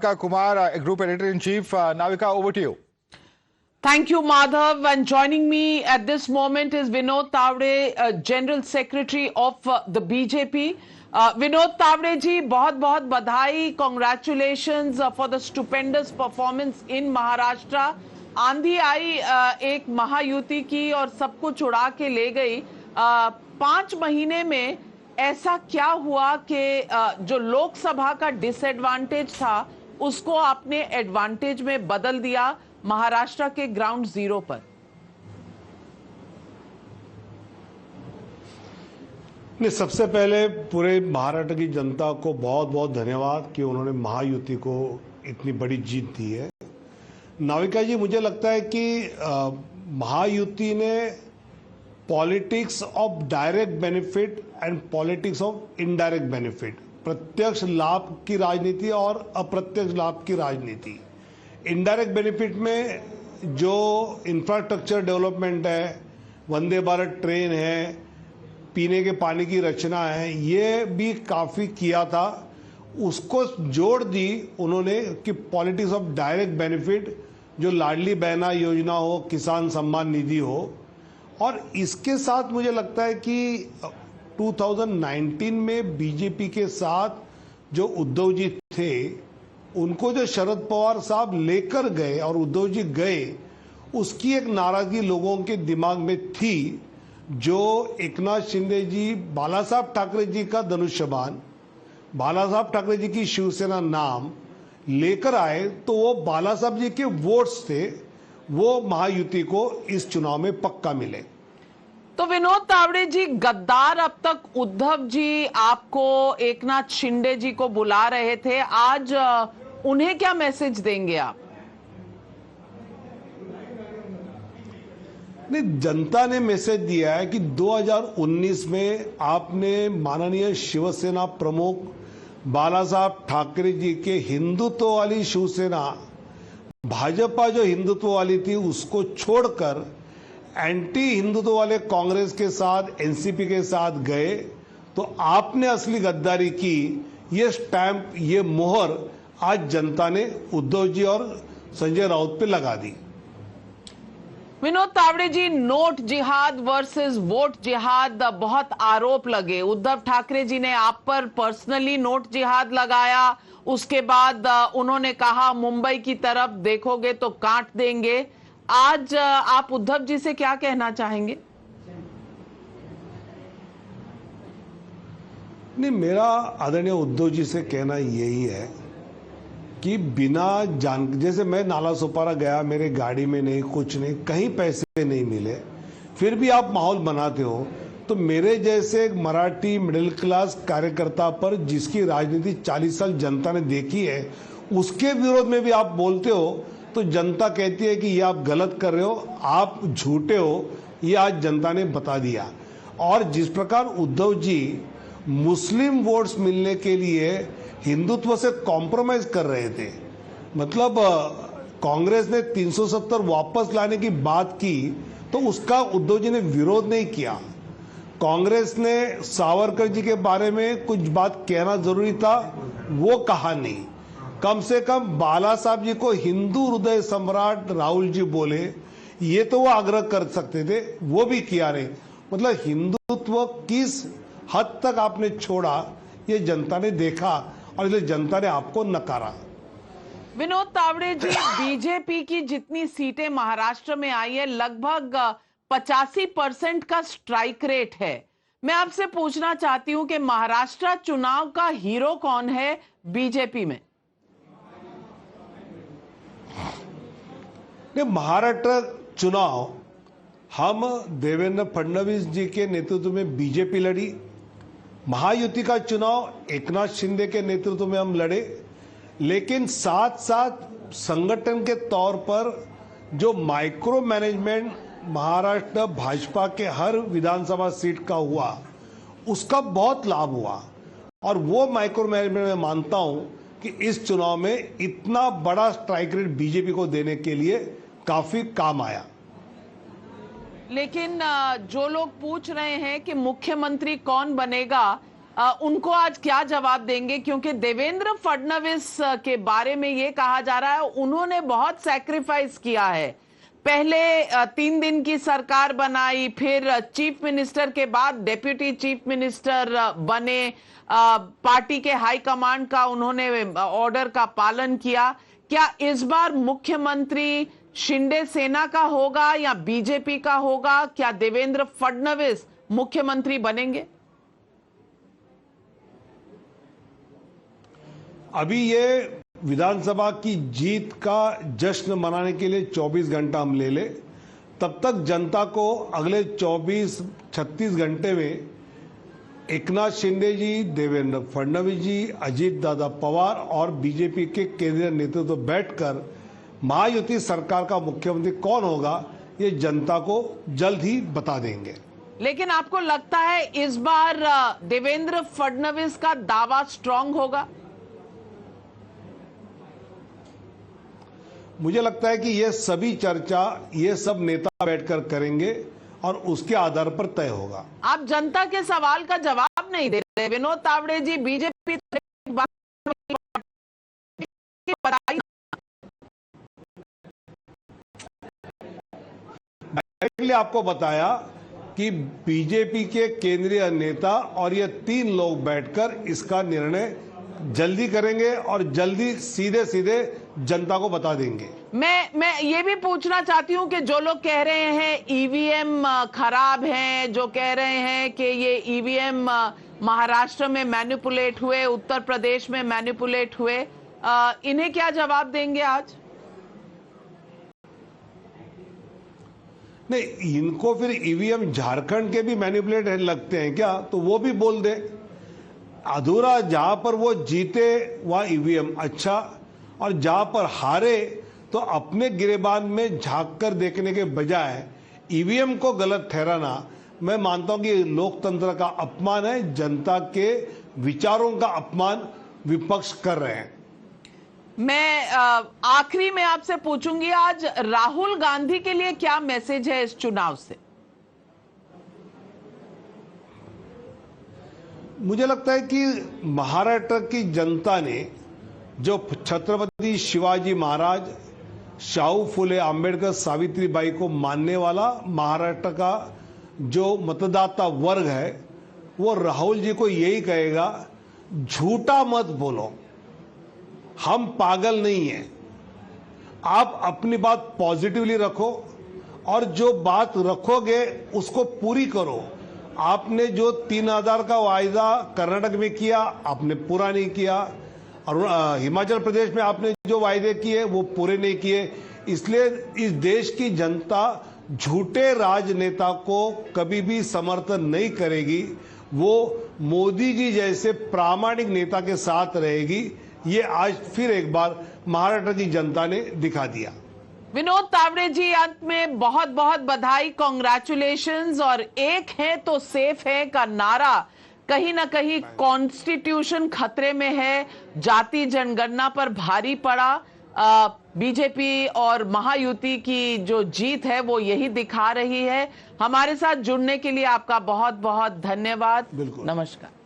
Navika Kumar, Group Editor-in-Chief. Navika, over to you. Thank you, Madhav. And joining me at this moment is Vinod Tawade, General Secretary of the BJP. Vinod Tawade ji, बहुत-बहुत बधाई, congratulations for the stupendous performance in Maharashtra. आंधी आई एक महायुति की और सब कुछ उड़ा के ले गई। 5 महीने में ऐसा क्या हुआ कि जो लोकसभा का डिसएडवांटेज था उसको आपने एडवांटेज में बदल दिया महाराष्ट्र के ग्राउंड जीरो पर? नहीं, सबसे पहले पूरे महाराष्ट्र की जनता को बहुत बहुत धन्यवाद कि उन्होंने महायुति को इतनी बड़ी जीत दी है। नाविका जी, मुझे लगता है कि महायुति ने politics of direct benefit and politics of indirect benefit, प्रत्यक्ष लाभ की राजनीति और अप्रत्यक्ष लाभ की राजनीति। इनडायरेक्ट बेनिफिट में जो इंफ्रास्ट्रक्चर डेवलपमेंट है, वंदे भारत ट्रेन है, पीने के पानी की रचना है, ये भी काफ़ी किया था। उसको जोड़ दी उन्होंने कि पॉलिटिक्स ऑफ डायरेक्ट बेनिफिट, जो लाडली बहना योजना हो, किसान सम्मान निधि हो। और इसके साथ मुझे लगता है कि 2019 में बीजेपी के साथ जो उद्धव जी थे, उनको जो शरद पवार साहब लेकर गए और उद्धव जी गए, उसकी एक नाराजगी लोगों के दिमाग में थी। जो एकनाथ शिंदे जी, बाला साहब ठाकरे जी का धनुष्यबाण, बाला साहब ठाकरे जी की शिवसेना नाम लेकर आए, तो वो बाला साहब जी के वोट्स थे, वो महायुति को इस चुनाव में पक्का मिले। तो विनोद तावड़े जी, गद्दार अब तक उद्धव जी आपको, एकनाथ शिंदे जी को बुला रहे थे, आज उन्हें क्या मैसेज देंगे आप? नहीं, जनता ने मैसेज दिया है कि 2019 में आपने माननीय शिवसेना प्रमुख बाला साहब ठाकरे जी के हिंदुत्व वाली शिवसेना, भाजपा जो हिंदुत्व वाली थी, उसको छोड़कर एंटी हिंदुत्व वाले कांग्रेस के साथ, एनसीपी के साथ गए। तो आपने असली गद्दारी की। ये स्टैंप, ये मोहर आज जनता ने उद्धव जी और संजय राउत पे लगा दी। विनोद तावड़े जी, नोट जिहाद वर्सेस वोट जिहाद, बहुत आरोप लगे। उद्धव ठाकरे जी ने आप पर पर्सनली नोट जिहाद लगाया, उसके बाद उन्होंने कहा मुंबई की तरफ देखोगे तो काट देंगे। आज आप उद्धव जी से क्या कहना चाहेंगे? नहीं, मेरा आदरणीय उद्धव जी से कहना यही है कि बिना जान, जैसे मैं नाला सोपारा गया, मेरे गाड़ी में नहीं, कुछ नहीं, कहीं पैसे नहीं मिले, फिर भी आप माहौल बनाते हो, तो मेरे जैसे एक मराठी मिडिल क्लास कार्यकर्ता पर, जिसकी राजनीति 40 साल जनता ने देखी है, उसके विरोध में भी आप बोलते हो, तो जनता कहती है कि ये आप गलत कर रहे हो, आप झूठे हो। ये आज जनता ने बता दिया। और जिस प्रकार उद्धव जी मुस्लिम वोट्स मिलने के लिए हिंदुत्व से कॉम्प्रोमाइज कर रहे थे, मतलब कांग्रेस ने 370 वापस लाने की बात की, तो उसका उद्धव जी ने विरोध नहीं किया। कांग्रेस ने सावरकर जी के बारे में कुछ बात कहना जरूरी था, वो कहा नहीं। कम से कम बाला साहब जी को हिंदू हृदय सम्राट राहुल जी बोले, ये तो वो आग्रह कर सकते थे, वो भी किया नहीं। मतलब हिंदुत्व किस हद तक आपने छोड़ा, ये जनता ने देखा और इसलिए जनता ने आपको नकारा। विनोद तावड़े जी, बीजेपी की जितनी सीटें महाराष्ट्र में आई है, लगभग 85% का स्ट्राइक रेट है। मैं आपसे पूछना चाहती हूं कि महाराष्ट्र चुनाव का हीरो कौन है बीजेपी में? महाराष्ट्र चुनाव हम देवेंद्र फडणवीस जी के नेतृत्व में बीजेपी लड़ी, महायुति का चुनाव एकनाथ शिंदे के नेतृत्व में हम लड़े, लेकिन साथ साथ संगठन के तौर पर जो माइक्रो मैनेजमेंट महाराष्ट्र भाजपा के हर विधानसभा सीट का हुआ, उसका बहुत लाभ हुआ। और वो माइक्रो मैनेजमेंट में मानता हूं कि इस चुनाव में इतना बड़ा स्ट्राइक रेट बीजेपी को देने के लिए काफी काम आया। लेकिन जो लोग पूछ रहे हैं कि मुख्यमंत्री कौन बनेगा, उनको आज क्या जवाब देंगे? क्योंकि देवेंद्र फडणवीस के बारे में ये कहा जा रहा है उन्होंने बहुत सैक्रिफाइस किया है। पहले 3 दिन की सरकार बनाई, फिर चीफ मिनिस्टर के बाद डेप्यूटी चीफ मिनिस्टर बने, पार्टी के हाई कमांड का उन्होंने ऑर्डर का पालन किया। क्या इस बार मुख्यमंत्री शिंदे सेना का होगा या बीजेपी का होगा? क्या देवेंद्र फडणवीस मुख्यमंत्री बनेंगे? अभी ये विधानसभा की जीत का जश्न मनाने के लिए 24 घंटा हम ले ले, तब तक जनता को अगले 24-36 घंटे में एकनाथ शिंदे जी, देवेंद्र फडणवीस जी, अजीत दादा पवार और बीजेपी के केंद्रीय नेतृत्व बैठकर महायुति सरकार का मुख्यमंत्री कौन होगा ये जनता को जल्द ही बता देंगे। लेकिन आपको लगता है इस बार देवेंद्र फडणवीस का दावा स्ट्रांग होगा? मुझे लगता है कि ये सभी चर्चा ये सब नेता बैठकर करेंगे और उसके आधार पर तय होगा। आप जनता के सवाल का जवाब नहीं दे रहे विनोद तावड़े जी। बीजेपी मैंने आपको बताया कि बीजेपी के केंद्रीय नेता और ये 3 लोग बैठकर इसका निर्णय जल्दी करेंगे और जल्दी सीधे सीधे जनता को बता देंगे। मैं ये भी पूछना चाहती हूं कि जो लोग कह रहे हैं ईवीएम खराब हैं, जो कह रहे हैं कि ये ईवीएम महाराष्ट्र में मैनिपुलेट हुए, उत्तर प्रदेश में मैनिपुलेट हुए, इन्हें क्या जवाब देंगे आज? नहीं, इनको फिर ईवीएम झारखंड के भी मैनिपुलेट लगते हैं क्या, तो वो भी बोल दे। अधूरा जहां पर वो जीते वहां ईवीएम अच्छा, और जहां पर हारे तो अपने गिरेबान में झांक कर देखने के बजाय ईवीएम को गलत ठहराना, मैं मानता हूं कि लोकतंत्र का अपमान है, जनता के विचारों का अपमान विपक्ष कर रहे हैं। मैं आखिरी में आपसे पूछूंगी, आज राहुल गांधी के लिए क्या मैसेज है इस चुनाव से? मुझे लगता है कि महाराष्ट्र की जनता ने जो छत्रपति शिवाजी महाराज, शाहू फुले आंबेडकर, सावित्रीबाई को मानने वाला महाराष्ट्र का जो मतदाता वर्ग है, वो राहुल जी को यही कहेगा, झूठा मत बोलो, हम पागल नहीं हैं। आप अपनी बात पॉजिटिवली रखो और जो बात रखोगे उसको पूरी करो। आपने जो 3000 का वायदा कर्नाटक में किया, आपने पूरा नहीं किया, और हिमाचल प्रदेश में आपने जो वायदे किए वो पूरे नहीं किए। इसलिए इस देश की जनता झूठे राजनेता को कभी भी समर्थन नहीं करेगी, वो मोदी जी जैसे प्रामाणिक नेता के साथ रहेगी। ये आज फिर एक बार महाराष्ट्र की जनता ने दिखा दिया। विनोद तावड़े जी, अंत में बहुत बहुत बधाई, कॉन्ग्रेचुलेशंस। और एक है तो सेफ है का नारा कहीं ना कहीं कॉन्स्टिट्यूशन खतरे में है, जाति जनगणना पर भारी पड़ा। बीजेपी और महायुति की जो जीत है वो यही दिखा रही है। हमारे साथ जुड़ने के लिए आपका बहुत बहुत धन्यवाद। बिल्कुल, नमस्कार।